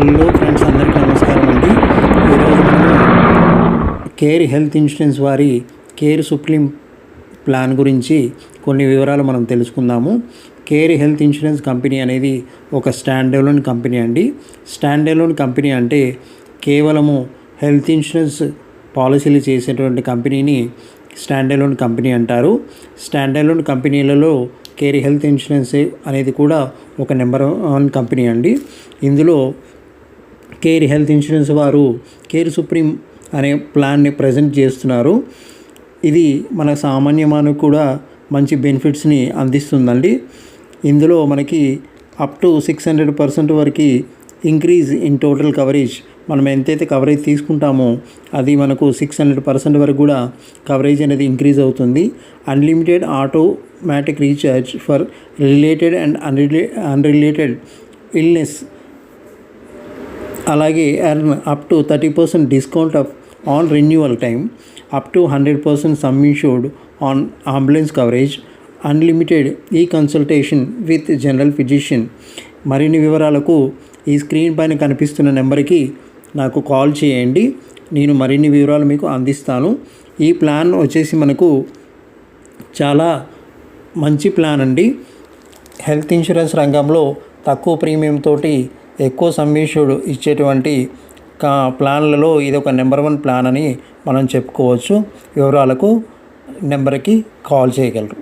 Hello friends, అందరికీ నమస్కారం అండి. ఈరోజు మనము కేర్ హెల్త్ ఇన్సూరెన్స్ వారి కేర్ సుప్రీం ప్లాన్ గురించి కొన్ని వివరాలు మనం తెలుసుకుందాము. కేర్ హెల్త్ ఇన్సూరెన్స్ కంపెనీ అనేది ఒక స్టాండ్ అలోన్ కంపెనీ అండి. స్టాండ్ అలోన్ కంపెనీ అంటే కేవలము హెల్త్ ఇన్సూరెన్స్ పాలసీలు చేసేటువంటి కంపెనీని స్టాండ్ అలోన్ కంపెనీ అంటారు. స్టాండ్ అలోన్ కంపెనీలలో కేర్ హెల్త్ ఇన్సూరెన్స్ అనేది కూడా ఒక నెంబర్ 1 కంపెనీ అండి. ఇందులో కేర్ హెల్త్ ఇన్సూరెన్స్ వారు కేర్ సుప్రీం అనే ప్లాన్ని ప్రజెంట్ చేస్తున్నారు. ఇది మన సామాన్య మానవులకు కూడా మంచి బెనిఫిట్స్ని అందిస్తుందండి. ఇందులో మనకి అప్ టు 600% వరకు ఇంక్రీజ్ ఇన్ టోటల్ కవరేజ్. మనం ఎంతైతే కవరేజ్ తీసుకుంటామో అది మనకు 600% వరకు కూడా కవరేజ్ అనేది ఇంక్రీజ్ అవుతుంది. Unlimited automatic recharge for related and unrelated illness, అలాగే earn up to 30% discount on renewal time, up to 100% sum insured on ambulance coverage, unlimited e consultation with general physician. మరిన్ని వివరాలకు ఈ స్క్రీన్ పైన కనిపిస్తున్న నెంబర్కి నాకు కాల్ చేయండి. నేను మరిన్ని వివరాలు మీకు అందిస్తాను. ఈ ప్లాన్ వచ్చేసి మనకు చాలా మంచి ప్లాన్ అండి. హెల్త్ ఇన్సూరెన్స్ రంగంలో తక్కువ ప్రీమియం తోటి ఎక్కువ సమ్ ఇన్షూర్డ్ ఇచ్చేటువంటి ప్లాన్లలో ఇది ఒక నెంబర్ 1 ప్లాన్ అని మనం చెప్పుకోవచ్చు. వివరాలకు నెంబర్కి కాల్ చేయగలరు.